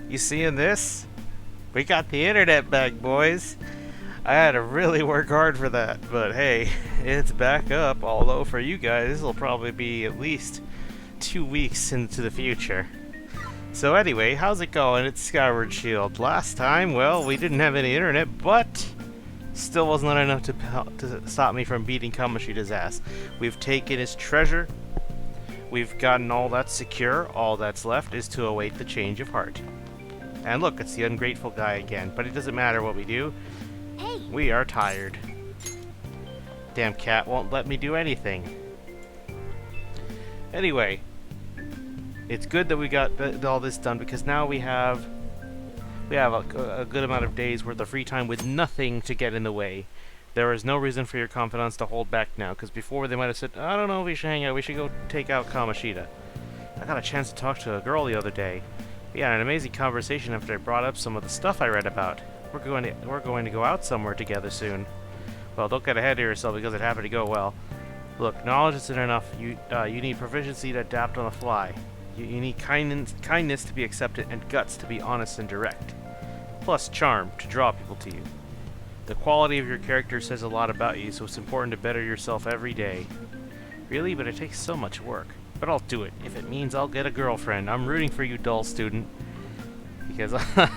You seeing this? We got the internet back, boys. I had to really work hard for that, but hey, it's back up, although for you guys, this will probably be at least 2 weeks into the future. So anyway, how's it going? It's Skyward Shield. Last time, well, we didn't have any internet, but still wasn't enough to stop me from beating Kamoshida's ass. We've taken his treasure. We've gotten all that secure. All that's left is to await the change of heart. And look, it's the ungrateful guy again. But it doesn't matter what we do. Hey. We are tired. Damn cat won't let me do anything. Anyway, it's good that we got all this done because now we have a good amount of days worth of free time with nothing to get in the way. There is no reason for your confidants to hold back now, because before they might have said, I don't know if we should hang out, we should go take out Kamoshida. I got a chance to talk to a girl the other day. We had an amazing conversation after I brought up some of the stuff I read about. We're going to go out somewhere together soon. Well, don't get ahead of yourself because it happened to go well. Look, knowledge isn't enough. You need proficiency to adapt on the fly. You need kindness to be accepted and guts to be honest and direct. Plus charm to draw people to you. The quality of your character says a lot about you, so it's important to better yourself every day. Really? But it takes so much work. But I'll do it, if it means I'll get a girlfriend. I'm rooting for you, dull student. Because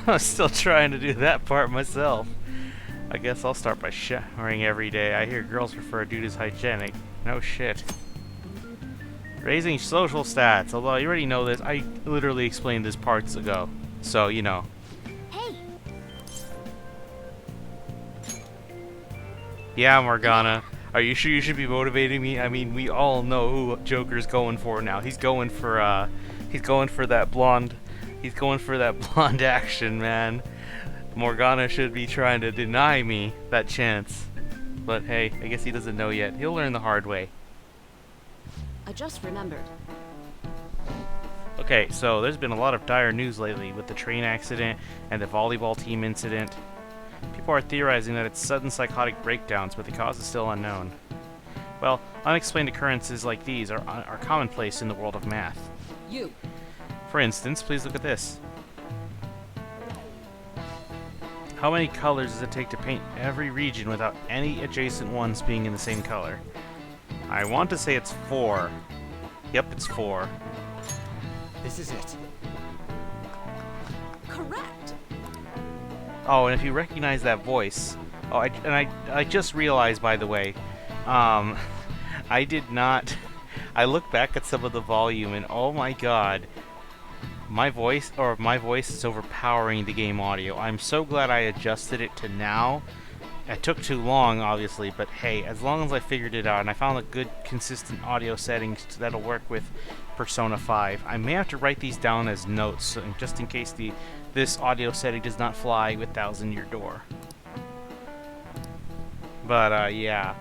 I'm still trying to do that part myself. I guess I'll start by showering every day. I hear girls prefer a dude who's hygienic. No shit. Raising social stats. Although you already know this, I literally explained this parts ago. So, you know. Hey. Yeah, Morgana. Are you sure you should be motivating me? I mean, we all know who Joker's going for now. He's going for that blonde. He's going for that blonde action, man. Morgana should be trying to deny me that chance. But hey, I guess he doesn't know yet. He'll learn the hard way. I just remembered. Okay, so there's been a lot of dire news lately with the train accident and the volleyball team incident. People are theorizing that it's sudden psychotic breakdowns, but the cause is still unknown. Well, unexplained occurrences like these are commonplace in the world of math. You. For instance, please look at this. How many colors does it take to paint every region without any adjacent ones being in the same color? I want to say it's 4. Yep, it's 4. This is it. Correct. Oh, and if you recognize that voice... Oh, I just realized, by the way, I did not... I looked back at some of the volume, and oh my god, my voice is overpowering the game audio. I'm so glad I adjusted it to now. It took too long, obviously, but hey, as long as I figured it out, and I found a good, consistent audio settings that'll work with Persona 5. I may have to write these down as notes, just in case this audio setting does not fly with Thousand Year Door. But, yeah.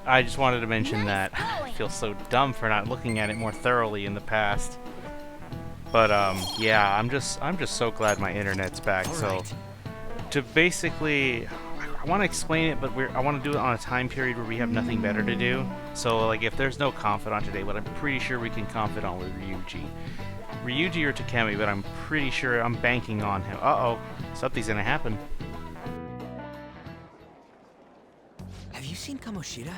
I just wanted to mention that. I feel so dumb for not looking at it more thoroughly in the past. But, yeah, I'm just so glad my internet's back, so... To basically... I want to explain it, but I want to do it on a time period where we have nothing better to do. So, like, if there's no confidant today, but I'm pretty sure we can confidant with Ryuji. Ryuji or Takemi, but I'm pretty sure I'm banking on him. Uh-oh. Something's gonna happen. Have you seen Kamoshida?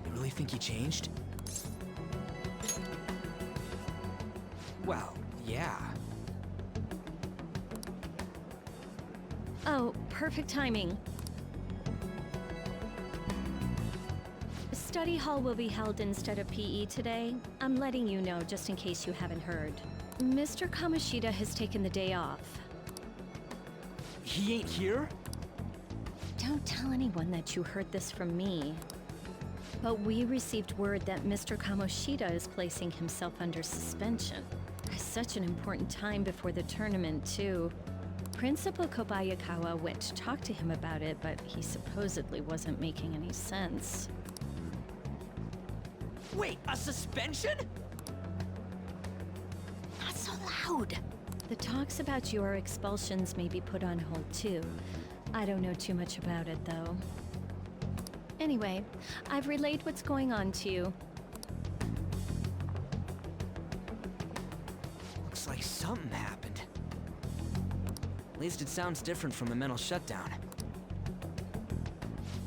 You really think he changed? Well, yeah. Oh, perfect timing. Study hall will be held instead of PE today. I'm letting you know just in case you haven't heard. Mr. Kamoshida has taken the day off. He ain't here? Don't tell anyone that you heard this from me. But we received word that Mr. Kamoshida is placing himself under suspension. Such an important time before the tournament, too. Principal Kobayakawa went to talk to him about it, but he supposedly wasn't making any sense. Wait, a suspension? Not so loud! The talks about your expulsions may be put on hold, too. I don't know too much about it, though. Anyway, I've relayed what's going on to you. Looks like something happened. At least it sounds different from a mental shutdown.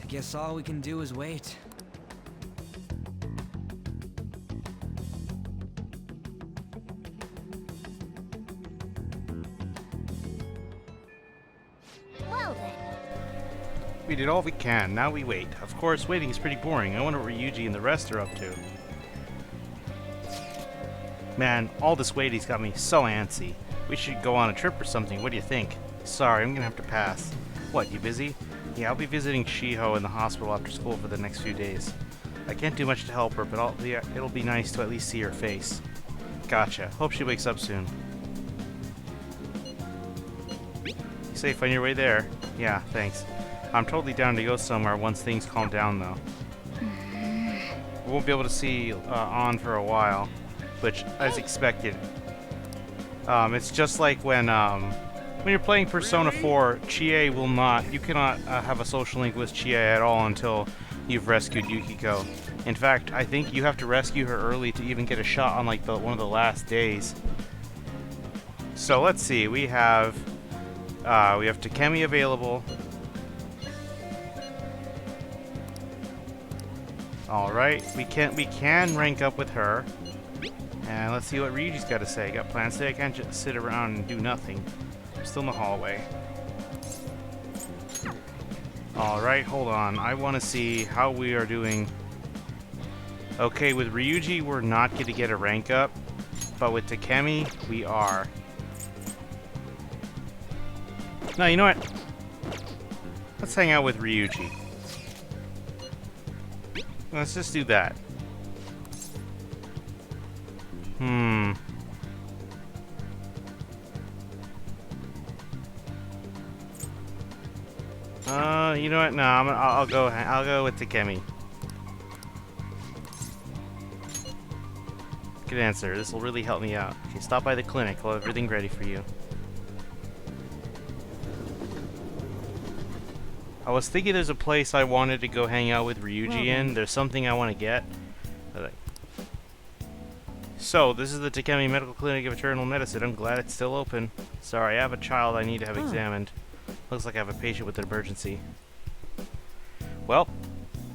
I guess all we can do is wait. Well then. We did all we can, now we wait. Of course, waiting is pretty boring. I wonder what Ryuji and the rest are up to. Man, all this waiting's got me so antsy. We should go on a trip or something, what do you think? Sorry, I'm gonna have to pass. What, you busy? Yeah, I'll be visiting Shiho in the hospital after school for the next few days. I can't do much to help her, but it'll be nice to at least see her face. Gotcha. Hope she wakes up soon. You safe on your way there? Yeah, thanks. I'm totally down to go somewhere once things calm down, though. We won't be able to see on for a while, which, as expected. It's just like when you're playing Persona 4, Chie will not. You cannot have a social link with Chie at all until you've rescued Yukiko. In fact, I think you have to rescue her early to even get a shot on like one of the last days. So let's see. We have Takemi available. All right, we can rank up with her. And let's see what Ryuji's got to say. Got plans today? I can't just sit around and do nothing. I'm still in the hallway. Alright, hold on. I want to see how we are doing. Okay, with Ryuji, we're not going to get a rank up. But with Takemi, we are. No, you know what? Let's hang out with Ryuji. Let's just do that. You know what? No, I'll go with Takemi. Good answer. This will really help me out. Okay, stop by the clinic. I'll have everything ready for you. I was thinking there's a place I wanted to go hang out with Ryuji in. There's something I want to get. So, this is the Takemi Medical Clinic of Eternal Medicine. I'm glad it's still open. Sorry, I have a child I need to have examined. Looks like I have a patient with an emergency. Well,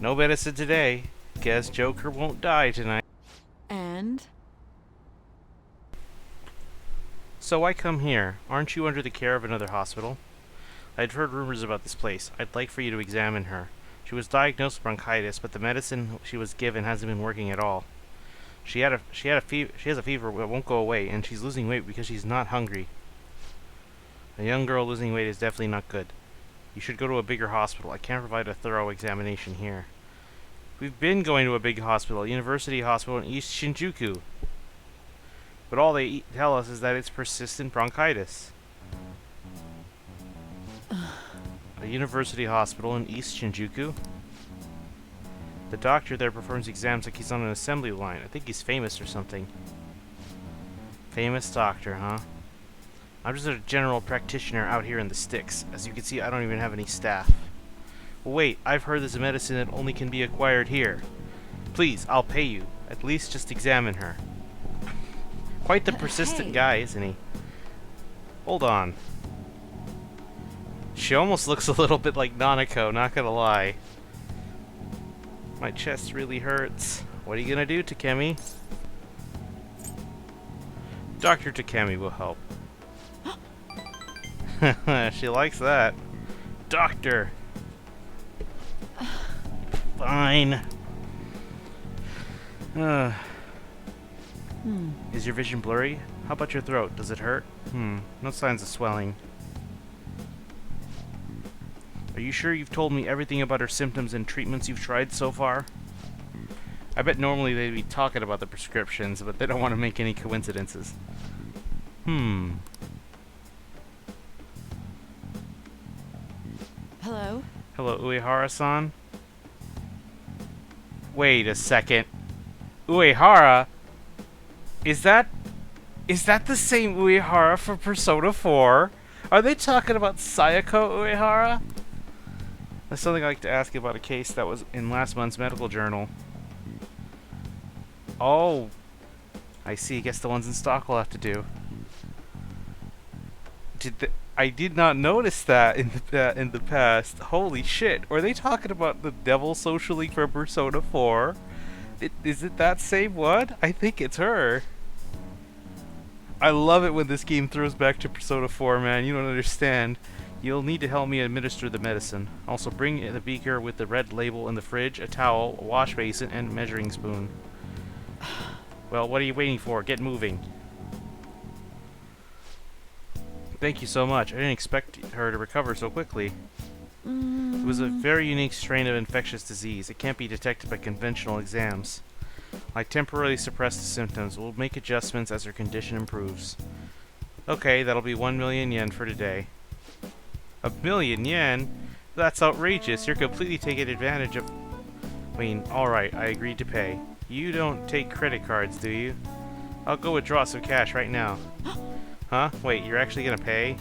no medicine today. Guess Joker won't die tonight. And? So why come here? Aren't you under the care of another hospital? I'd heard rumors about this place. I'd like for you to examine her. She was diagnosed with bronchitis, but the medicine she was given hasn't been working at all. She has a fever that won't go away, and she's losing weight because she's not hungry. A young girl losing weight is definitely not good. You should go to a bigger hospital. I can't provide a thorough examination here. We've been going to a big hospital, University Hospital in East Shinjuku. But all they tell us is that it's persistent bronchitis. A university hospital in East Shinjuku? The doctor there performs exams like he's on an assembly line. I think he's famous or something. Famous doctor, huh? I'm just a general practitioner out here in the sticks. As you can see, I don't even have any staff. Well, wait, I've heard there's a medicine that only can be acquired here. Please, I'll pay you. At least just examine her. Quite the persistent guy, isn't he? Hold on. She almost looks a little bit like Nanako, not gonna lie. My chest really hurts. What are you gonna do, Takemi? Dr. Takemi will help. She likes that. Doctor! Fine. Is your vision blurry? How about your throat? Does it hurt? No signs of swelling. Are you sure you've told me everything about her symptoms and treatments you've tried so far? I bet normally they'd be talking about the prescriptions, but they don't want to make any coincidences. Hello? Hello, Uehara-san? Wait a second. Uehara? Is that the same Uehara for Persona 4? Are they talking about Sayako Uehara? That's something I'd like to ask you about a case that was in last month's medical journal. Oh. I see. Guess the ones in stock will have to do. I did not notice that in the past. Holy shit! Were they talking about the Devil Social League for Persona 4? Is it that same one? I think it's her. I love it when this game throws back to Persona 4, man. You don't understand. You'll need to help me administer the medicine. Also, bring the beaker with the red label in the fridge, a towel, a wash basin, and measuring spoon. Well, what are you waiting for? Get moving. Thank you so much. I didn't expect her to recover so quickly. It was a very unique strain of infectious disease. It can't be detected by conventional exams. I temporarily suppress the symptoms. We'll make adjustments as her condition improves. Okay, that'll be 1 million yen for today. 1 million yen? That's outrageous. You're completely taking advantage of... I mean, alright, I agreed to pay. You don't take credit cards, do you? I'll go withdraw some cash right now. Huh? Wait, you're actually gonna pay?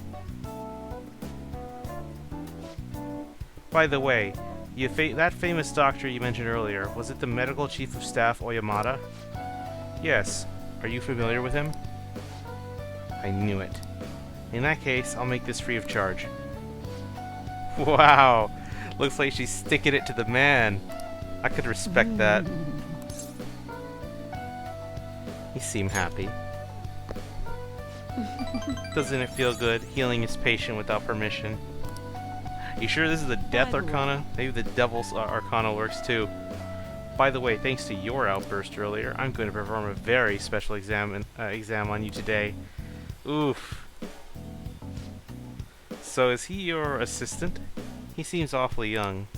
By the way, that famous doctor you mentioned earlier, was it the medical chief of staff Oyamada? Yes. Are you familiar with him? I knew it. In that case, I'll make this free of charge. Wow! Looks like she's sticking it to the man. I could respect that. You seem happy. Doesn't it feel good, healing his patient without permission? You sure this is the Death Arcana? Maybe the Devil's Arcana works too. By the way, thanks to your outburst earlier, I'm going to perform a very special exam on you today. Oof. So is he your assistant? He seems awfully young.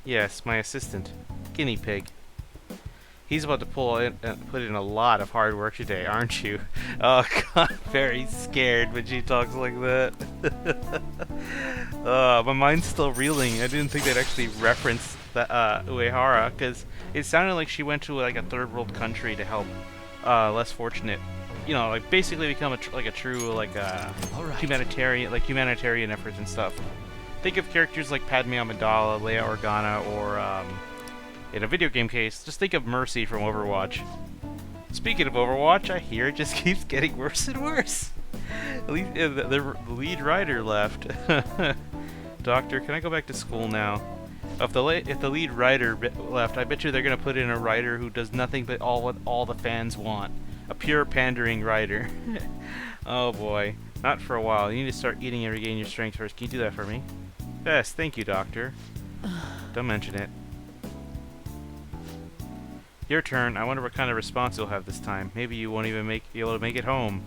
Yes, my assistant. Guinea pig. He's about to put in a lot of hard work today, aren't you? Oh god, very scared when she talks like that. My mind's still reeling. I didn't think they'd actually reference that Uehara, because it sounded like she went to like a third world country to help less fortunate, you know, like basically become a true humanitarian efforts and stuff. Think of characters like Padme Amidala, Leia Organa, or in a video game case, just think of Mercy from Overwatch. Speaking of Overwatch, I hear it just keeps getting worse and worse. At least the lead writer left. Doctor, can I go back to school now? If the lead writer left, I bet you they're gonna put in a writer who does nothing but what all the fans want. A pure pandering writer. Oh boy. Not for a while. You need to start eating and regain your strength first. Can you do that for me? Yes, thank you, Doctor. Don't mention it. Your turn. I wonder what kind of response you'll have this time. Maybe you won't even be able to make it home.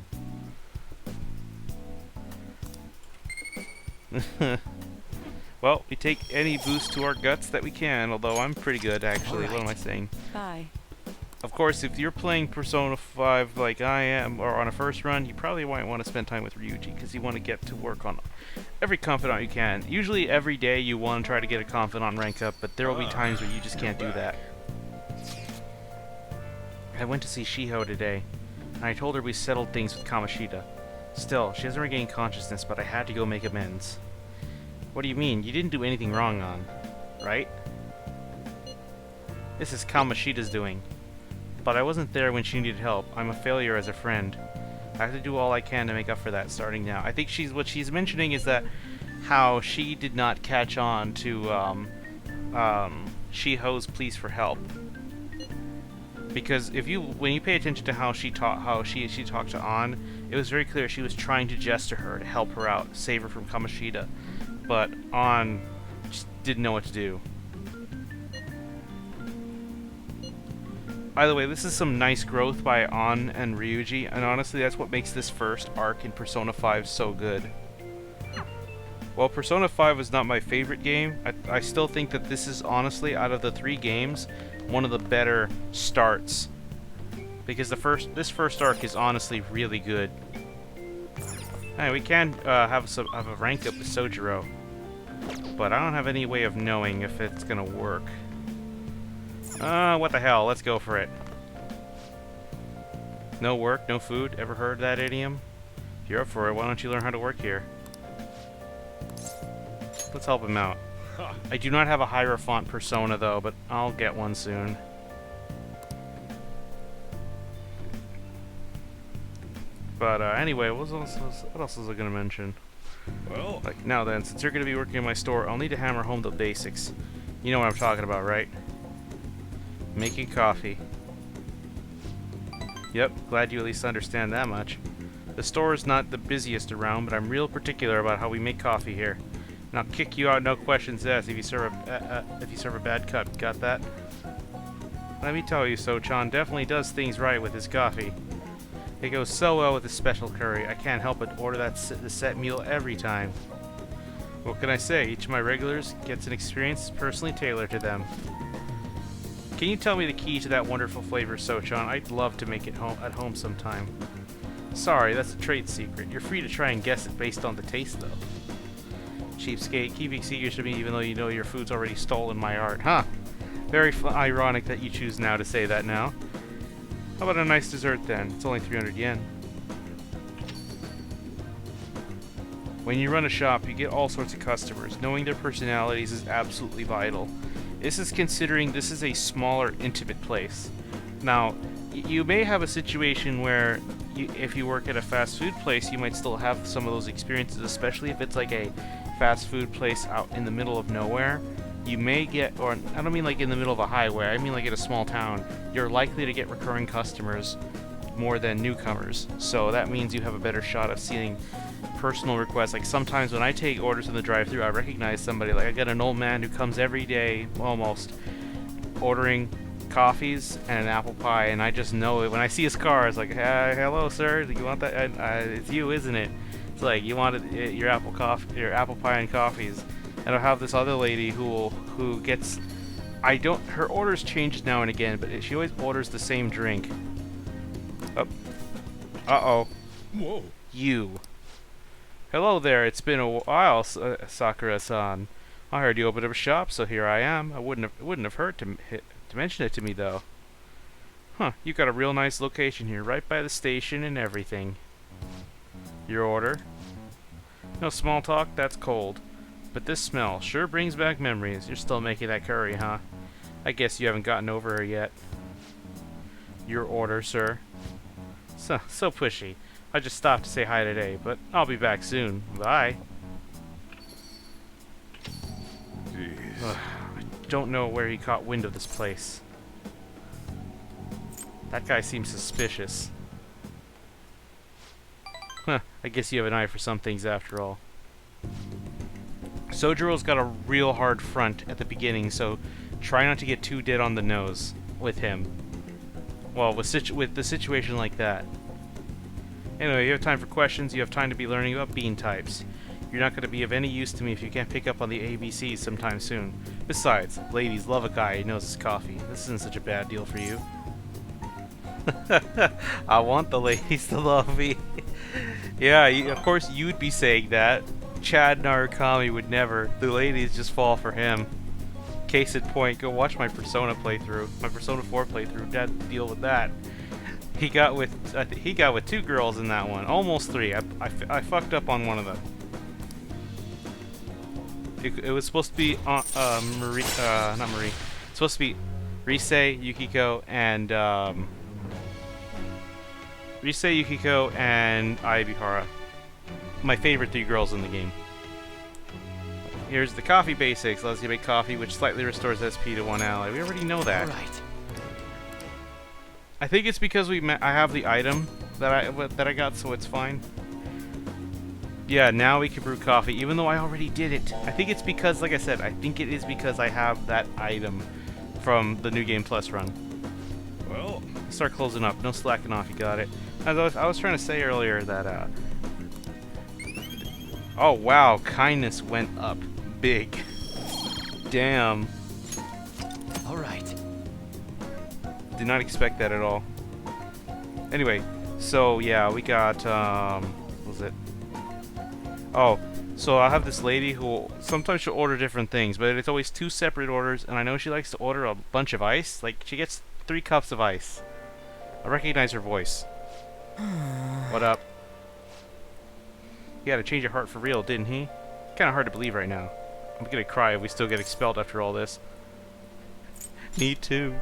Well, we take any boost to our guts that we can, although I'm pretty good, actually. Right. What am I saying? Bye. Of course, if you're playing Persona 5 like I am, or on a first run, you probably might want to spend time with Ryuji, because you want to get to work on every confidant you can. Usually every day you want to try to get a confidant rank up, but there will be times where you just can't do that. I went to see Shiho today, and I told her we settled things with Kamoshida. Still, she hasn't regained consciousness, but I had to go make amends. What do you mean? You didn't do anything wrong, right? This is Kamoshida's doing. But I wasn't there when she needed help. I'm a failure as a friend. I have to do all I can to make up for that starting now. I think what she's mentioning is that how she did not catch on to Shiho's pleas for help. Because when you pay attention to how she talked to An, it was very clear she was trying to gesture her to help her out, save her from Kamoshida. But An just didn't know what to do. By the way, this is some nice growth by An and Ryuji, and honestly that's what makes this first arc in Persona 5 so good. While Persona 5 was not my favorite game, I still think that this is honestly, out of the 3 games, one of the better starts. Because this first arc is honestly really good. Hey, we can have a rank up with Sojiro, but I don't have any way of knowing if it's gonna work. What the hell? Let's go for it. No work, no food. Ever heard that idiom? If you're up for it, why don't you learn how to work here? Let's help him out. I do not have a Hierophant persona though, but I'll get one soon. But anyway, what else was I gonna mention? Well, Like, now then, since you're gonna be working in my store, I'll need to hammer home the basics. You know what I'm talking about, right? Making coffee. Yep, glad you at least understand that much. The store is not the busiest around, but I'm real particular about how we make coffee here. And I'll kick you out, no questions asked, if you serve a bad cup. Got that? Let me tell you, So-chan definitely does things right with his coffee. It goes so well with his special curry. I can't help but order the set meal every time. What can I say? Each of my regulars gets an experience personally tailored to them. Can you tell me the key to that wonderful flavor, So-chan? I'd love to make it at home sometime. Sorry, that's a trade secret. You're free to try and guess it based on the taste, though. Cheapskate, keeping secrets from me even though you know your food's already stolen my art. Huh. Very ironic that you choose now to say that now. How about a nice dessert then? It's only 300 yen. When you run a shop, you get all sorts of customers. Knowing their personalities is absolutely vital. This is considering this is a smaller, intimate place. Now, you may have a situation where if you work at a fast food place, you might still have some of those experiences, especially if it's like a fast food place out in the middle of nowhere. You may get, or I don't mean like in the middle of a highway, I mean like in a small town, you're likely to get recurring customers more than newcomers. So that means you have a better shot of seeing personal requests. Like sometimes when I take orders in the drive-thru, I recognize somebody. Like I got an old man who comes every day, almost, ordering coffees and an apple pie, and I just know it. When I see his car, it's like, hello sir, do you want that? It's you, isn't it? It's like, you wanted your apple pie and coffees. And I'll have this other lady who gets, her orders change now and again, but she always orders the same drink. Uh-oh. whoa. You. Hello there, it's been a while, Sakura-san. I heard you opened up a shop, so here I am. It wouldn't have hurt to mention it to me, though. Huh, you got a real nice location here, right by the station and everything. Your order? No small talk, that's cold. But this smell sure brings back memories. You're still making that curry, huh? I guess you haven't gotten over her yet. Your order, sir. So pushy. I just stopped to say hi today, but I'll be back soon. Bye. Jeez. I don't know where he caught wind of this place. That guy seems suspicious. Huh, I guess you have an eye for some things after all. Sojiro's got a real hard front at the beginning, so try not to get too dead on the nose with him. Well, with the situation like that. Anyway, you have time for questions, you have time to be learning about bean types. You're not going to be of any use to me if you can't pick up on the ABCs sometime soon. Besides, ladies love a guy who knows his coffee. This isn't such a bad deal for you. I want the ladies to love me. Yeah, of course you'd be saying that. Chad Narukami would never. The ladies just fall for him. Case in point, go watch my Persona playthrough. My Persona 4 playthrough. Dad, deal with that. He got with 2 girls in that one. Almost 3. I fucked up on one of them. It was supposed to be Marie, not Marie. It's supposed to be Rise, Yukiko, and Aibihara. My favorite 3 girls in the game. Here's the coffee basics. Allows you to make coffee, which slightly restores SP to 1 ally. We already know that. Alright. I think it's because I have the item that I got, so it's fine. Yeah, now we can brew coffee, even though I already did it. I think it's because, like I said, I think it is because I have that item from the New Game Plus run. Well, Start closing up. No slacking off. You got it. As I was trying to say earlier that, oh wow, kindness went up big. Damn. Alright. Did not expect that at all. Anyway, so yeah, we got, what was it? Oh, so I have this lady who sometimes she'll order different things, but it's always 2 separate orders, and I know she likes to order a bunch of ice. Like, she gets 3 cups of ice. I recognize her voice. What up? He had a change of heart for real, didn't he? Kinda hard to believe right now. I'm gonna cry if we still get expelled after all this. Me too.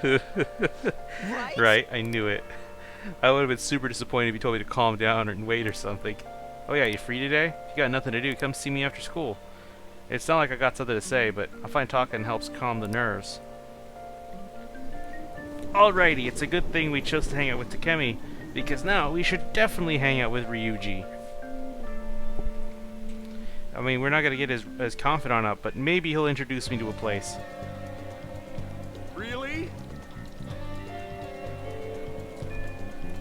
Right? Right, I knew it. I would have been super disappointed if you told me to calm down and wait or something. Oh yeah, you free today? If you got nothing to do, come see me after school. It's not like I got something to say, but I find talking helps calm the nerves. Alrighty, it's a good thing we chose to hang out with Takemi, because now we should definitely hang out with Ryuji. I mean, we're not gonna get his confidant up, but maybe he'll introduce me to a place. Really?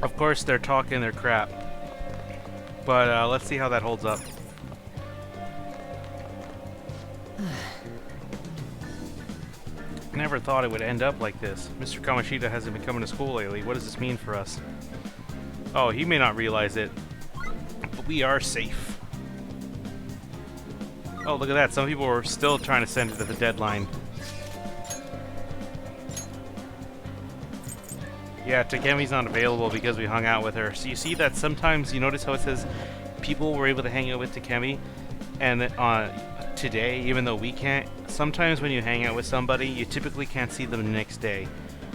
Of course, they're talking their crap, but let's see how that holds up. Never thought it would end up like this. Mr. Kamoshida hasn't been coming to school lately. What does this mean for us? Oh, he may not realize it, but we are safe. Oh, look at that. Some people are still trying to send it to the deadline. Yeah, Takemi's not available because we hung out with her. So you see that sometimes, you notice how it says people were able to hang out with Takemi and today, even though we can't. Sometimes when you hang out with somebody, you typically can't see them the next day.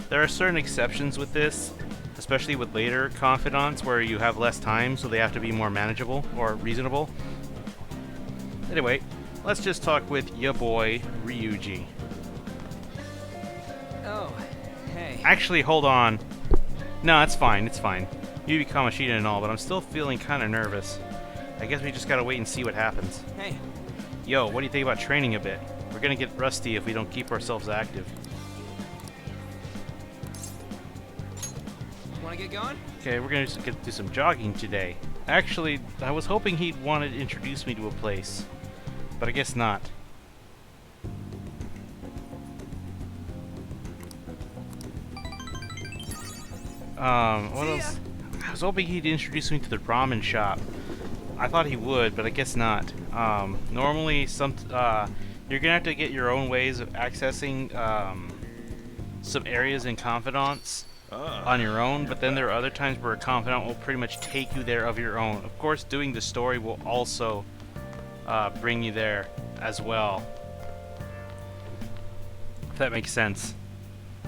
There are certain exceptions with this, especially with later confidants where you have less time, so they have to be more manageable or reasonable. Anyway, let's just talk with ya boy, Ryuji. Oh, hey. Actually, hold on. No, it's fine, it's fine. You be Kamoshida and all, but I'm still feeling kind of nervous. I guess we just gotta wait and see what happens. Hey. Yo, what do you think about training a bit? We're gonna get rusty if we don't keep ourselves active. Wanna get going? Okay, we're gonna just do some jogging today. Actually, I was hoping he'd want to introduce me to a place, but I guess not. What else? I was hoping he'd introduce me to the ramen shop. I thought he would, but I guess not. Normally, you're gonna have to get your own ways of accessing some areas in Confidants on your own, but then there are other times where a confidant will pretty much take you there of your own. Of course, doing the story will also bring you there as well. If that makes sense.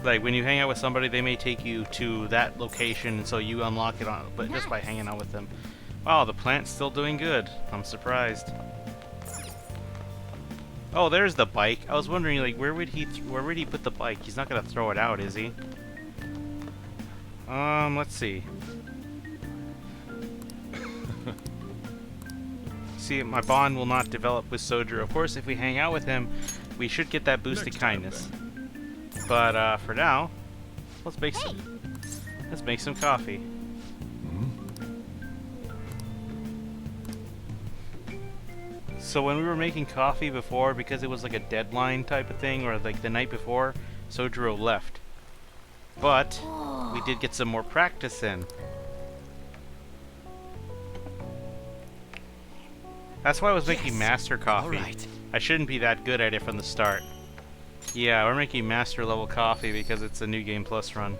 Like, when you hang out with somebody, they may take you to that location, and so you unlock it but just by hanging out with them. Wow, the plant's still doing good. I'm surprised. Oh, there's the bike. I was wondering, like, where would he put the bike? He's not gonna throw it out, is he? Let's see. See, my bond will not develop with Sojiro. Of course, if we hang out with him, we should get that boosted kindness. But for now, let's make some coffee. So when we were making coffee before, because it was like a deadline type of thing, or like the night before, Sojiro left. But we did get some more practice in. That's why I was making master coffee. Alright. I shouldn't be that good at it from the start. Yeah, we're making master level coffee because it's a new game plus run.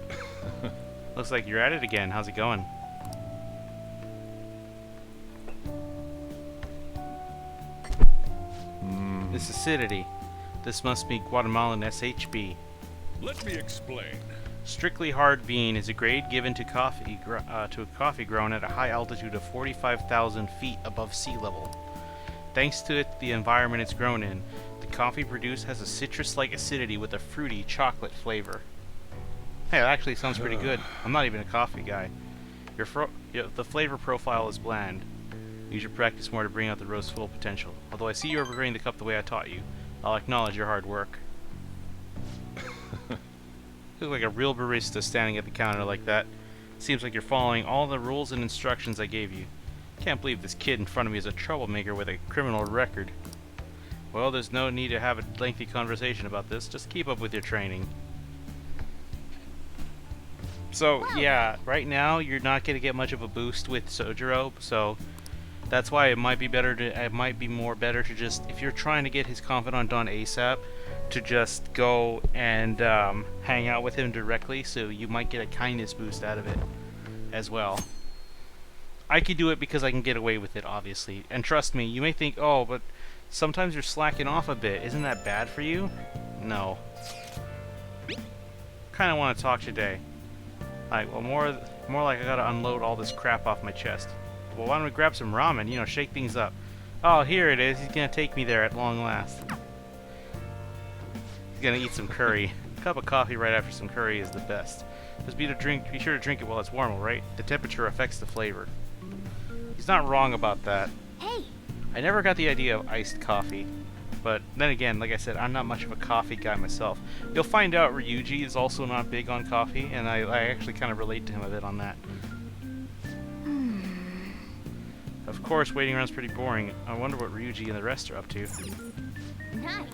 Looks like you're at it again. How's it going? This acidity. This must be Guatemalan SHB. Let me explain. Strictly hard bean is a grade given to coffee grown at a high altitude of 45,000 feet above sea level. Thanks to the environment it's grown in, the coffee produced has a citrus-like acidity with a fruity chocolate flavor. Hey, that actually sounds pretty good. I'm not even a coffee guy. The flavor profile is bland. You should practice more to bring out the roast's full potential. Although I see you're preparing the cup the way I taught you, I'll acknowledge your hard work. You look like a real barista standing at the counter like that. Seems like you're following all the rules and instructions I gave you. Can't believe this kid in front of me is a troublemaker with a criminal record. Well, there's no need to have a lengthy conversation about this. Just keep up with your training. So, yeah, right now you're not going to get much of a boost with Sojiro, so that's why it might be better to just, if you're trying to get his confidant done ASAP, to just go and hang out with him directly, so you might get a kindness boost out of it as well. I could do it because I can get away with it, obviously. And trust me, you may think, oh, but sometimes you're slacking off a bit. Isn't that bad for you? No. Kinda want to talk today. Like, well, more like I gotta unload all this crap off my chest. Well, why don't we grab some ramen? You know, shake things up. Oh, here it is. He's gonna take me there at long last. He's gonna eat some curry. A cup of coffee right after some curry is the best. Just be sure to drink it while it's warm, right? The temperature affects the flavor. He's not wrong about that. Hey! I never got the idea of iced coffee. But then again, like I said, I'm not much of a coffee guy myself. You'll find out Ryuji is also not big on coffee, and I actually kind of relate to him a bit on that. Of course, waiting around's pretty boring. I wonder what Ryuji and the rest are up to. Nice!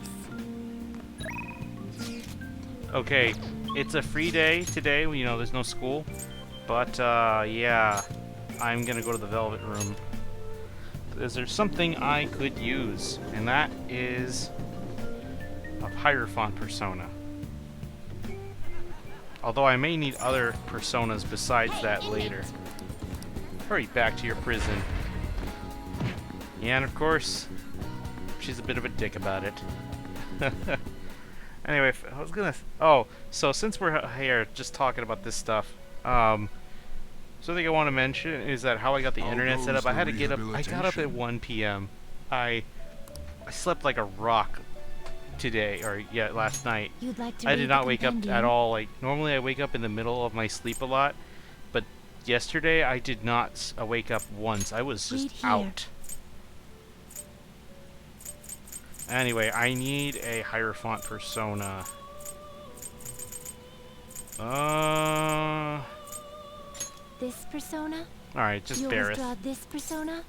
Okay, it's a free day today, you know, there's no school. But, yeah, I'm gonna go to the Velvet Room. Is there something I could use? And that is a Hierophant persona. Although I may need other personas besides that later. Hurry back to your prison. Yeah, and of course, she's a bit of a dick about it. Anyway, I was gonna... Oh, so since we're here just talking about this stuff, something I want to mention is that how I got the internet set up. I had to get up. I got up at 1 p.m. I slept like a rock today, or yeah, last night. You'd like to I read did the not wake up compendium? at all. Like normally, I wake up in the middle of my sleep a lot, but yesterday I did not wake up once. I was Read just here. out. Anyway, I need a Hierophant persona. This persona? Alright, just You'll Bareth. withdraw this persona?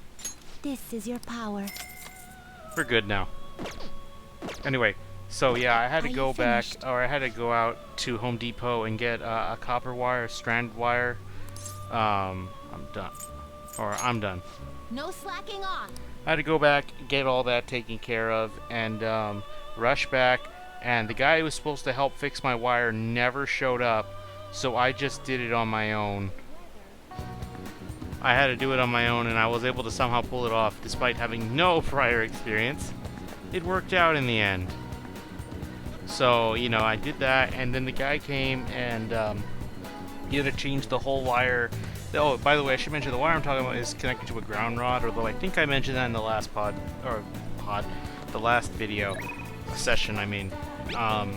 This is your power. We're good now. Anyway, so yeah, I had to Are go you back, finished? or I had to go out to Home Depot and get a copper wire, strand wire. I'm done. Or I'm done. No slacking off! I had to go back, get all that taken care of, and rush back. And the guy who was supposed to help fix my wire never showed up, so I just did it on my own. I had to do it on my own, and I was able to somehow pull it off despite having no prior experience. It worked out in the end. So, you know, I did that, and then the guy came and he had to change the whole wire. Oh, by the way, I should mention the wire I'm talking about is connected to a ground rod, although I think I mentioned that in the last the last video session, I mean. Yeah,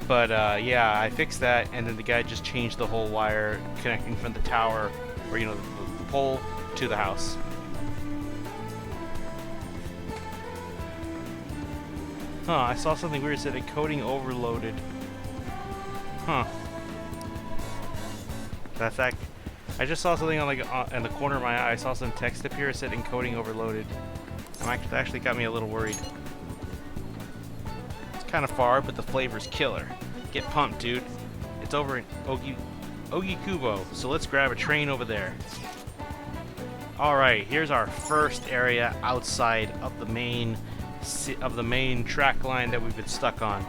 I fixed that, and then the guy just changed the whole wire connecting from the tower, or, you know, the pole to the house. Huh, I saw something weird. It said encoding overloaded. Huh. That's that. I just saw something on in the corner of my eye. I saw some text appear. It said encoding overloaded. That actually got me a little worried. It's kind of far, but the flavor's killer. Get pumped, dude. It's over in Ogikubo, so let's grab a train over there. Alright, here's our first area outside of the main track line that we've been stuck on.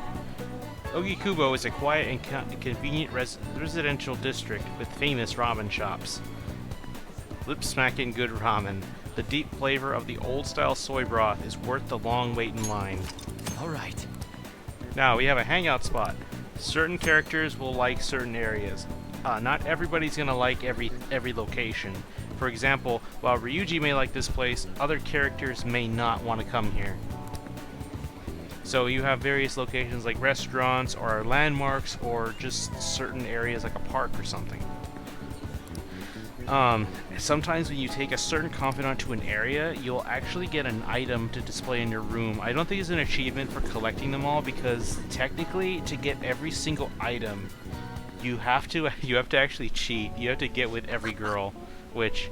Ogikubo is a quiet and convenient residential district with famous ramen shops. Lip-smacking good ramen. The deep flavor of the old-style soy broth is worth the long wait in line. Alright. Now, we have a hangout spot. Certain characters will like certain areas. Not everybody's gonna like every location. For example, while Ryuji may like this place, other characters may not want to come here. So you have various locations like restaurants or landmarks or just certain areas like a park or something. Sometimes when you take a certain confidant to an area, you'll actually get an item to display in your room. I don't think it's an achievement for collecting them all, because technically to get every single item, you have to actually cheat. You have to get with every girl, which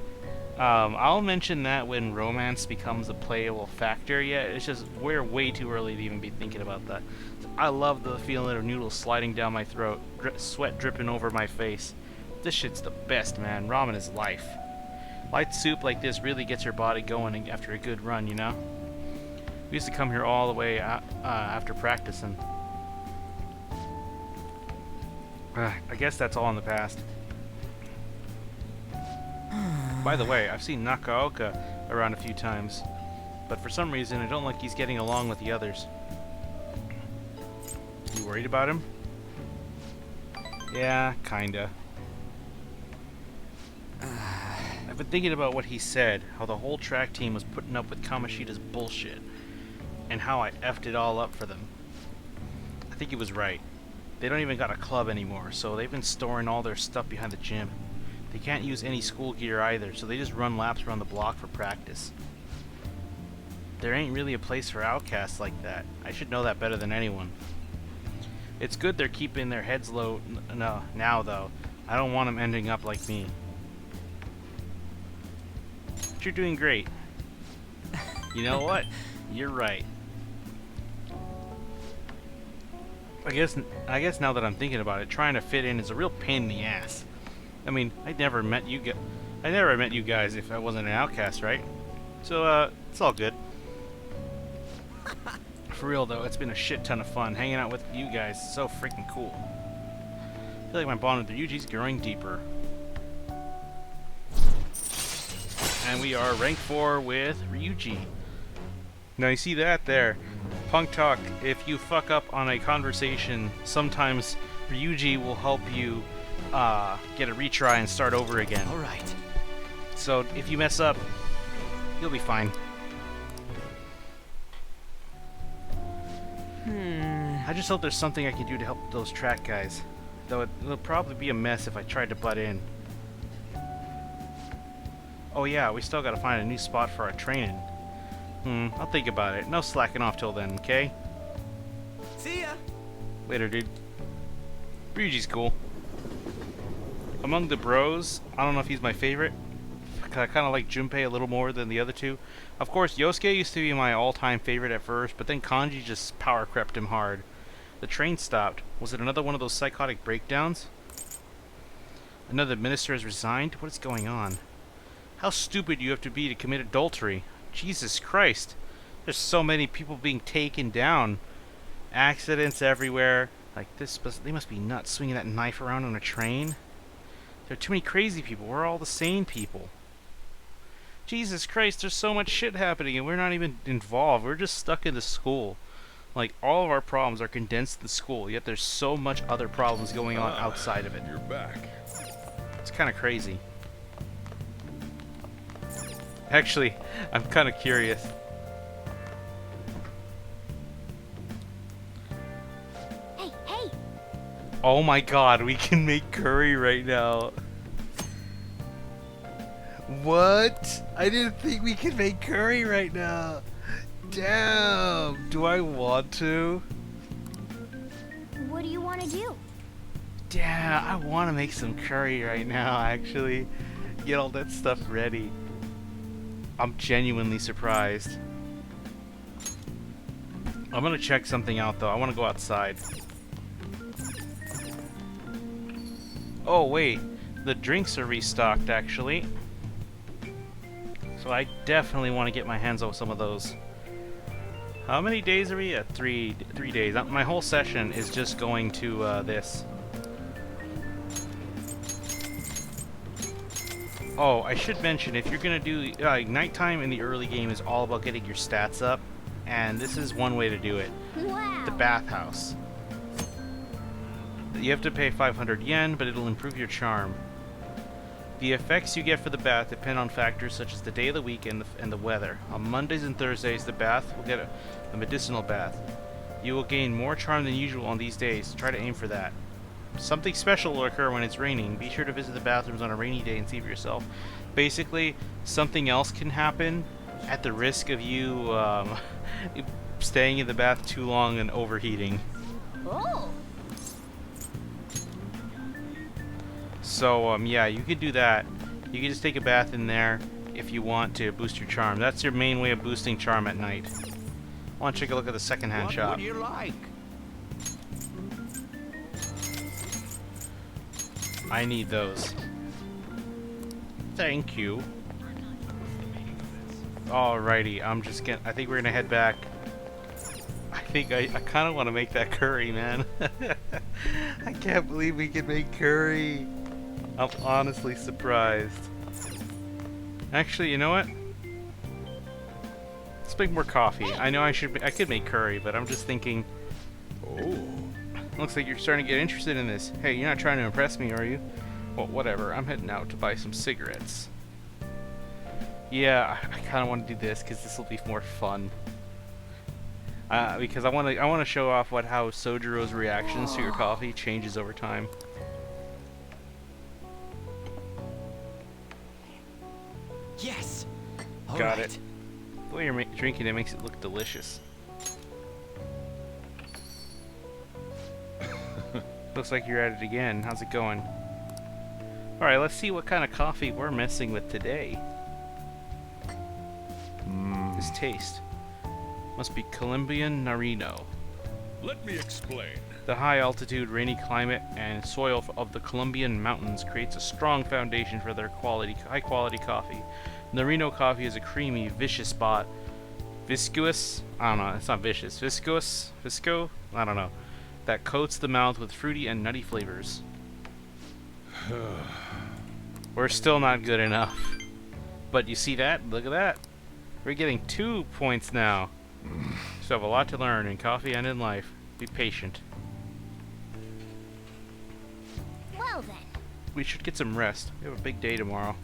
I'll mention that when romance becomes a playable factor. Yeah, it's just we're way too early to even be thinking about that. I love the feeling of noodles sliding down my throat, sweat dripping over my face. This shit's the best, man. Ramen is life. Light soup like this really gets your body going after a good run, you know? We used to come here all the way after practicing. I guess that's all in the past. By the way, I've seen Nakaoka around a few times, but for some reason I don't like he's getting along with the others. You worried about him? Yeah, kinda. I've been thinking about what he said, how the whole track team was putting up with Kamoshida's bullshit, and how I effed it all up for them. I think he was right. They don't even got a club anymore, so they've been storing all their stuff behind the gym. They can't use any school gear either, so they just run laps around the block for practice. There ain't really a place for outcasts like that. I should know that better than anyone. It's good they're keeping their heads low now, though. I don't want them ending up like me. But you're doing great. You know what? You're right. I guess now that I'm thinking about it, trying to fit in is a real pain in the ass. I mean, I never met you guys if I wasn't an outcast, right? So, it's all good. For real though, it's been a shit ton of fun hanging out with you guys. It's so freaking cool. I feel like my bond with Ryuji's growing deeper. And we are rank 4 with Ryuji. Now you see that there. Punk Talk, if you fuck up on a conversation, sometimes Ryuji will help you get a retry and start over again. Alright. So if you mess up, you'll be fine. I just hope there's something I can do to help those track guys. Though it'll probably be a mess if I tried to butt in. Oh yeah, we still gotta find a new spot for our training. I'll think about it. No slacking off till then, okay? See ya! Later, dude. Ryuji's cool. Among the bros, I don't know if he's my favorite. I kind of like Junpei a little more than the other two. Of course, Yosuke used to be my all-time favorite at first, but then Kanji just power crept him hard. The train stopped. Was it another one of those psychotic breakdowns? Another minister has resigned? What is going on? How stupid you have to be to commit adultery. Jesus Christ. There's so many people being taken down. Accidents everywhere. Like this, they must be nuts swinging that knife around on a train. There are too many crazy people. We're all the sane people. Jesus Christ, there's so much shit happening and we're not even involved. We're just stuck in the school. Like, all of our problems are condensed in school, yet there's so much other problems going on outside of it. You're back. It's kind of crazy. Actually, I'm kind of curious. Hey, hey! Oh my god, we can make curry right now. What? I didn't think we could make curry right now. Damn. Do I want to? What do you want to do? Damn, I want to make some curry right now, actually. Get all that stuff ready. I'm genuinely surprised. I'm gonna check something out though. I want to go outside. Oh wait, the drinks are restocked actually. So I definitely want to get my hands on some of those. How many days are we at? 3 days. My whole session is just going to this. Oh, I should mention, if you're gonna do nighttime in the early game is all about getting your stats up, and this is one way to do it. Wow! The bathhouse. You have to pay 500 yen, but it'll improve your charm. The effects you get for the bath depend on factors such as the day of the week and the weather. On Mondays and Thursdays, the bath will get a medicinal bath. You will gain more charm than usual on these days. Try to aim for that. Something special will occur when it's raining. Be sure to visit the bathrooms on a rainy day and see for yourself. Basically, something else can happen at the risk of you staying in the bath too long and overheating. Oh! So, yeah, you could do that. You can just take a bath in there if you want to boost your charm. That's your main way of boosting charm at night. I want to take a look at the secondhand shop. What would you like? I need those. Thank you. Alrighty, I think we're gonna head back. I think I kind of want to make that curry, man. I can't believe we can make curry. I'm honestly surprised. Actually, you know what? Let's make more coffee. I know I could make curry, but I'm just thinking. Oh. Looks like you're starting to get interested in this. Hey, you're not trying to impress me, are you? Well, whatever. I'm heading out to buy some cigarettes. Yeah, I kind of want to do this because this will be more fun. Because I want to show off how Sojiro's reactions to your coffee changes over time. Yes. All Got right. it. The way you're drinking it makes it look delicious. Looks like you're at it again. How's it going? Alright, let's see what kind of coffee we're messing with today. This taste. Must be Colombian Narino. Let me explain. The high altitude, rainy climate, and soil of the Colombian mountains creates a strong foundation for their high quality coffee. Narino coffee is a creamy, viscous spot. Viscous? I don't know, it's not vicious. Visco? I don't know. That coats the mouth with fruity and nutty flavors. We're still not good enough. But you see that? Look at that. We're getting 2 points now. Still have a lot to learn in coffee and in life. Be patient. Well then. We should get some rest. We have a big day tomorrow.